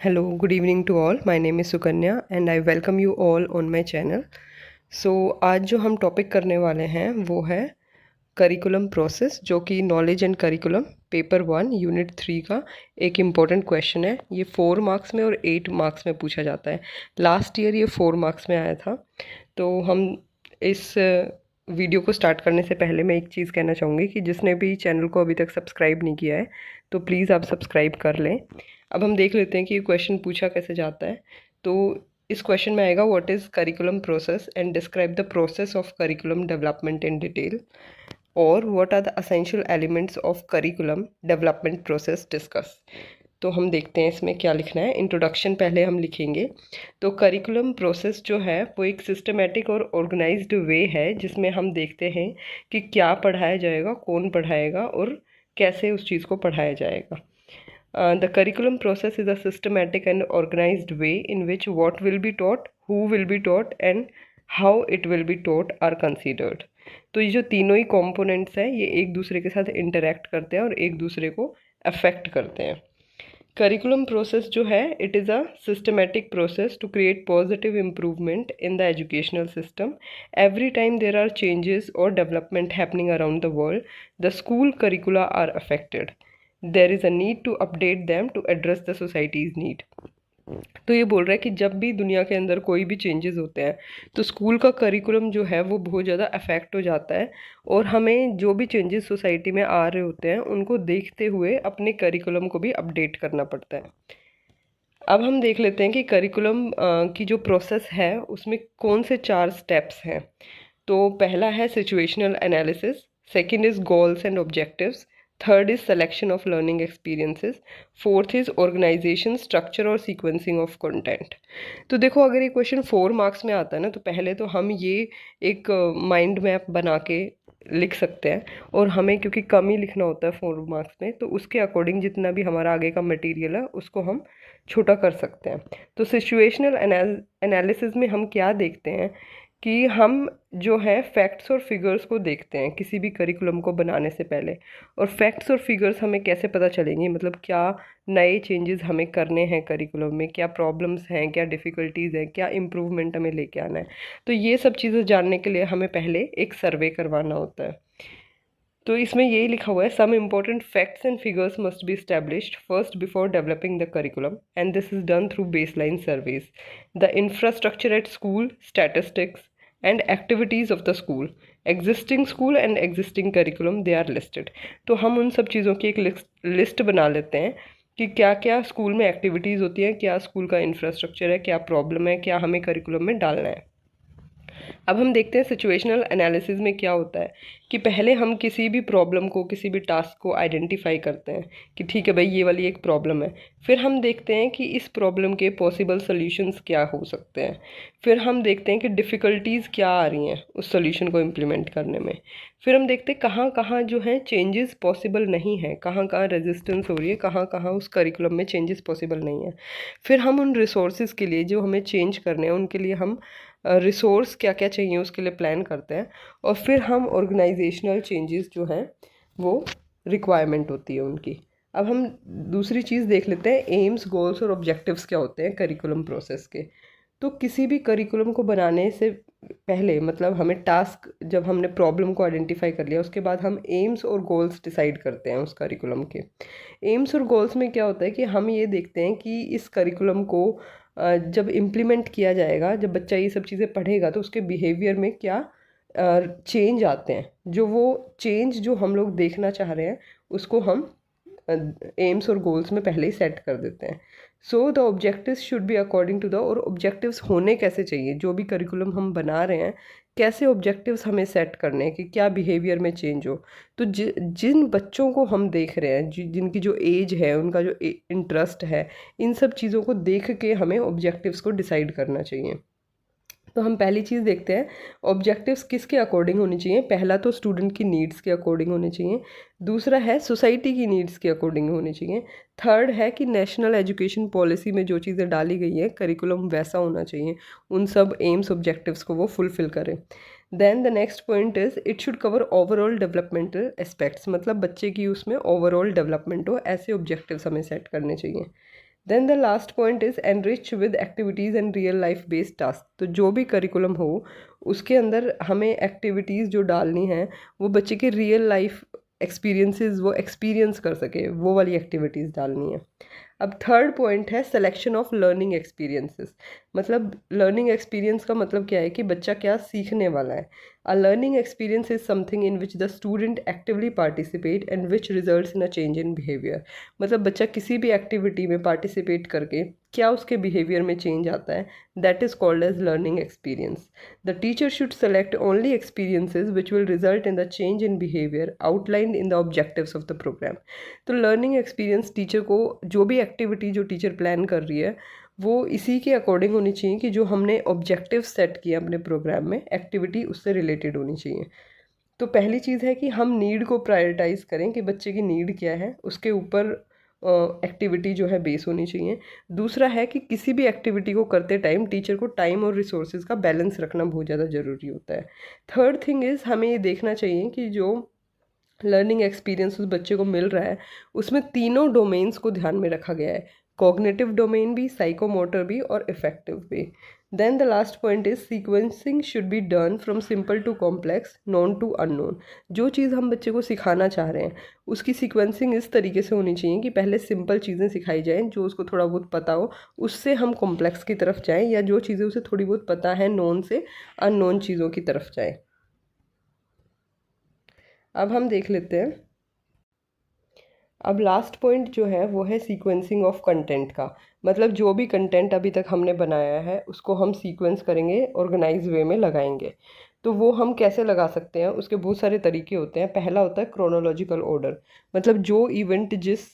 Hello, good evening to all. My name is Sukanya and I welcome you all on my channel. आज जो हम topic करने वाले हैं वो है करिकुलम प्रोसेस, जो कि knowledge and curriculum paper 1 unit 3 का एक इम्पॉर्टेंट क्वेश्चन है। ये 4 मार्क्स में और 8 मार्क्स में पूछा जाता है। लास्ट ईयर ये 4 मार्क्स में आया था। तो हम इस वीडियो को स्टार्ट करने से पहले मैं एक चीज़ कहना चाहूँगी कि जिसने भी चैनल को अभी तक सब्सक्राइब नहीं किया है तो प्लीज़ आप सब्सक्राइब कर लें। अब हम देख लेते हैं कि ये क्वेश्चन पूछा कैसे जाता है। तो इस क्वेश्चन में आएगा what is curriculum process and describe the process of curriculum development in detail, और what are the essential elements of curriculum development process discuss. तो हम देखते हैं इसमें क्या लिखना है। इंट्रोडक्शन पहले हम लिखेंगे। तो करिकुलम प्रोसेस जो है वो एक सिस्टमेटिक और ऑर्गेनाइज्ड वे है जिसमें हम देखते हैं कि क्या पढ़ाया जाएगा, कौन पढ़ाएगा और कैसे उस चीज़ को पढ़ाया जाएगा। The curriculum process is a systematic and organized way in which what will be taught, who will be taught and how it will be taught are considered. तो ये जो तीनों ही कंपोनेंट्स हैं ये एक दूसरे के साथ इंटरेक्ट करते हैं और एक दूसरे को अफेक्ट करते हैं। करिकुलम प्रोसेस जो है it is a systematic process to create positive improvement in the educational system. Every time there are changes और development happening around the world, the school curricula are affected. There is a need to update them to address the society's need. तो ये बोल रहा है कि जब भी दुनिया के अंदर कोई भी चेंजेस होते हैं तो स्कूल का करिकुलम जो है वो बहुत ज़्यादा अफेक्ट हो जाता है, और हमें जो भी चेंजेस सोसाइटी में आ रहे होते हैं उनको देखते हुए अपने करिकुलम को भी अपडेट करना पड़ता है। अब हम देख लेते हैं कि करिकुलम की जो प्रोसेस है उसमें कौन से 4 स्टेप्स हैं। तो पहला है situational analysis, second is goals and objectives, third is selection of learning experiences, fourth is organisation structure और सीक्वेंसिंग ऑफ कंटेंट। तो देखो अगर ये क्वेश्चन 4 मार्क्स में आता है ना तो पहले तो हम ये एक माइंड मैप बना के लिख सकते हैं, और हमें क्योंकि कम ही लिखना होता है 4 मार्क्स में तो उसके अकॉर्डिंग जितना भी हमारा आगे का मटेरियल है उसको हम छोटा कर सकते हैं। तो सिचुएशनल एनालिसिस में हम क्या देखते हैं कि हम जो है फैक्ट्स और फिगर्स को देखते हैं किसी भी करिकुलम को बनाने से पहले। और फैक्ट्स और फिगर्स हमें कैसे पता चलेंगे, मतलब क्या नए चेंजेस हमें करने हैं करिकुलम में, क्या प्रॉब्लम्स हैं, क्या डिफ़िकल्टीज़ हैं, क्या इम्प्रूवमेंट हमें लेके आना है। तो ये सब चीज़ें जानने के लिए हमें पहले एक सर्वे करवाना होता है। तो इसमें यही लिखा हुआ है some important facts and figures must be established first before developing the curriculum and this is done through baseline surveys. The infrastructure at school, statistics and activities of the school, existing school and existing curriculum they are listed. तो हम उन सब चीज़ों की एक list बना लेते हैं कि क्या क्या स्कूल में एक्टिविटीज़ होती हैं, क्या स्कूल का इंफ्रास्ट्रक्चर है, क्या प्रॉब्लम है, क्या हमें करिकुलम में डालना है। अब हम देखते हैं सिचुएशनल एनालिसिस में क्या होता है कि पहले हम किसी भी प्रॉब्लम को, किसी भी टास्क को आइडेंटिफाई करते हैं कि ठीक है भाई ये वाली एक प्रॉब्लम है। फिर हम देखते हैं कि इस प्रॉब्लम के पॉसिबल सॉल्यूशंस क्या हो सकते हैं। फिर हम देखते हैं कि डिफ़िकल्टीज़ क्या आ रही हैं उस सॉल्यूशन को इम्प्लीमेंट करने में। फिर हम देखते हैं कहाँ कहाँ जो है चेंजेस पॉसिबल नहीं है, कहाँ कहाँ रेजिस्टेंस हो रही है, कहाँ कहाँ उस करिकुलम में चेंजेस पॉसिबल नहीं है। फिर हम उन रिसोर्सेज के लिए जो हमें चेंज करने हैं उनके लिए हम रिसोर्स क्या क्या चाहिए उसके लिए प्लान करते हैं। और फिर हम ऑर्गेनाइजेशनल चेंजेस जो हैं वो रिक्वायरमेंट होती है उनकी। अब हम दूसरी चीज़ देख लेते हैं एम्स, गोल्स और ऑब्जेक्टिव्स क्या होते हैं करिकुलम प्रोसेस के। तो किसी भी करिकुलम को बनाने से पहले, मतलब हमें टास्क, जब हमने प्रॉब्लम को आइडेंटिफाई कर लिया उसके बाद हम एम्स और गोल्स डिसाइड करते हैं उस करिकुलम के। एम्स और गोल्स में क्या होता है कि हम ये देखते हैं कि इस करिकुलम को जब इम्प्लीमेंट किया जाएगा, जब बच्चा ये सब चीज़ें पढ़ेगा तो उसके बिहेवियर में क्या चेंज आते हैं, जो वो चेंज जो हम लोग देखना चाह रहे हैं उसको हम एम्स और गोल्स में पहले ही सेट कर देते हैं। So the objectives should be according to the, और ऑब्जेक्टिव्स होने कैसे चाहिए, जो भी करिकुलम हम बना रहे हैं कैसे ऑब्जेक्टिव्स हमें सेट करने हैं कि क्या बिहेवियर में चेंज हो। तो जिन बच्चों को हम देख रहे हैं, जिनकी जो एज है, उनका जो इंटरेस्ट है, इन सब चीज़ों को देख के हमें ऑब्जेक्टिव्स को डिसाइड करना चाहिए। तो हम पहली चीज़ देखते हैं ऑब्जेक्टिव्स किसके अकॉर्डिंग होनी चाहिए। पहला तो स्टूडेंट की नीड्स के अकॉर्डिंग होने चाहिए, दूसरा है सोसाइटी की नीड्स के अकॉर्डिंग होनी चाहिए, थर्ड है कि नेशनल एजुकेशन पॉलिसी में जो चीज़ें डाली गई हैं करिकुलम वैसा होना चाहिए, उन सब एम्स ऑब्जेक्टिव्स को वो फुलफ़िल करें। Then the next point is it should cover overall developmental aspects, मतलब बच्चे की उसमें ओवरऑल डेवलपमेंट हो, ऐसे ऑब्जेक्टिव्स हमें सेट करने चाहिए। Then the last point is enrich with activities and real life based task. तो जो भी करिकुलम हो उसके अंदर हमें एक्टिविटीज़ जो डालनी है वो बच्चे के रियल लाइफ एक्सपीरियंसेस वो एक्सपीरियंस कर सके, वो वाली एक्टिविटीज़ डालनी है। अब थर्ड पॉइंट है सिलेक्शन ऑफ लर्निंग एक्सपीरियंसेस। मतलब लर्निंग एक्सपीरियंस का मतलब क्या है कि बच्चा क्या सीखने वाला है। A learning experience is something in which the student actively participate and which results in a change in behaviour. मतलब बच्चा किसी भी एक्टिविटी में पार्टिसिपेट करके क्या उसके बिहेवियर में चेंज आता है, that is called as learning experience. The teacher should select only experiences which will result in the change in behaviour outlined in the objectives of the programme. तो learning experience teacher को जो भी activity जो teacher plan कर रही है वो इसी के अकॉर्डिंग होनी चाहिए कि जो हमने ऑब्जेक्टिव सेट किया अपने प्रोग्राम में, एक्टिविटी उससे रिलेटेड होनी चाहिए। तो पहली चीज़ है कि हम नीड को प्रायोरिटाइज करें कि बच्चे की नीड क्या है, उसके ऊपर एक्टिविटी जो है बेस होनी चाहिए। दूसरा है कि किसी भी एक्टिविटी को करते टाइम टीचर को टाइम और रिसोर्सेज का बैलेंस रखना बहुत ज़्यादा ज़रूरी होता है। थर्ड थिंग इज़ हमें ये देखना चाहिए कि जो लर्निंग एक्सपीरियंस उस बच्चे को मिल रहा है उसमें तीनों डोमेन्स को ध्यान में रखा गया है, कॉग्निटिव डोमेन भी, साइकोमोटर भी और इफेक्टिव भी। Then the last point is sequencing should be done from simple to complex, known to unknown. जो चीज़ हम बच्चे को सिखाना चाह रहे हैं उसकी सीक्वेंसिंग इस तरीके से होनी चाहिए कि पहले सिंपल चीज़ें सिखाई जाएँ जो उसको थोड़ा बहुत पता हो, उससे हम कॉम्प्लेक्स की तरफ जाएँ, या जो चीज़ें उसे थोड़ी बहुत पता है नॉन से अननोन चीज़ों की तरफ जाएँ। अब हम देख लेते हैं, अब लास्ट पॉइंट जो है वो है सीक्वेंसिंग ऑफ कंटेंट का। मतलब जो भी कंटेंट अभी तक हमने बनाया है उसको हम सीक्वेंस करेंगे, ऑर्गेनाइज वे में लगाएंगे। तो वो हम कैसे लगा सकते हैं, उसके बहुत सारे तरीके होते हैं। पहला होता है क्रोनोलॉजिकल ऑर्डर। मतलब जो इवेंट जिस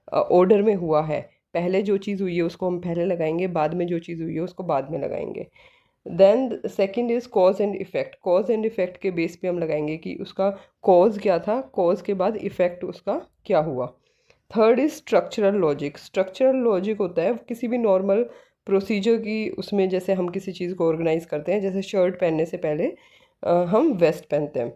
ऑर्डर में हुआ है, पहले जो चीज़ हुई है उसको हम पहले लगाएंगे, बाद में जो चीज़ हुई है उसको बाद में लगाएंगे। Then second is cause and effect. Cause and effect के बेस पे हम लगाएंगे कि उसका कॉज क्या था, कॉज के बाद इफ़ेक्ट उसका क्या हुआ। Third is structural logic. Structural logic होता है किसी भी नॉर्मल प्रोसीजर की, उसमें जैसे हम किसी चीज़ को ऑर्गेनाइज करते हैं, जैसे शर्ट पहनने से पहले हम वेस्ट पहनते हैं।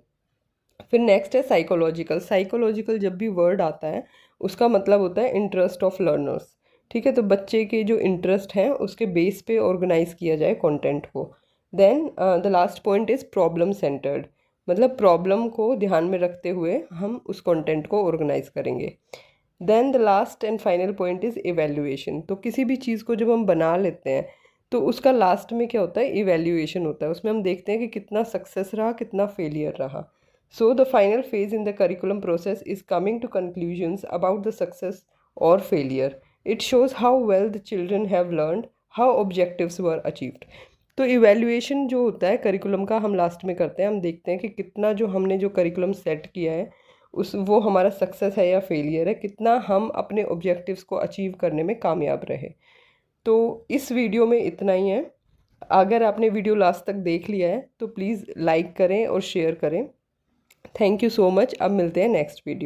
फिर नेक्स्ट है साइकोलॉजिकल। साइकोलॉजिकल जब भी वर्ड आता है उसका मतलब होता है इंटरेस्ट ऑफ लर्नर्स। ठीक है, तो बच्चे के जो इंटरेस्ट हैं उसके बेस पे ऑर्गेनाइज किया जाए कंटेंट को। Then the last point is problem centred. मतलब प्रॉब्लम को ध्यान में रखते हुए हम उस कंटेंट को ऑर्गेनाइज करेंगे। Then the last and final point is evaluation. तो किसी भी चीज़ को जब हम बना लेते हैं तो उसका लास्ट में क्या होता है, इवेल्युएशन होता है। उसमें हम देखते हैं कि कितना सक्सेस रहा, कितना फेलियर रहा। So the final phase in the curriculum process is coming to conclusions about the success or failure. It shows how well the children have learned, how objectives were achieved. तो evaluation जो होता है curriculum का हम last में करते हैं, हम देखते हैं कि कितना जो हमने जो करिकुलम सेट किया है उस वो हमारा सक्सेस है या फेलियर है, कितना हम अपने ऑब्जेक्टिव्स को अचीव करने में कामयाब रहे। तो इस वीडियो में इतना ही है। अगर आपने वीडियो लास्ट तक देख लिया है तो प्लीज़ लाइक करें और शेयर करें। Thank you so much. अब मिलते हैं नेक्स्ट वीडियो।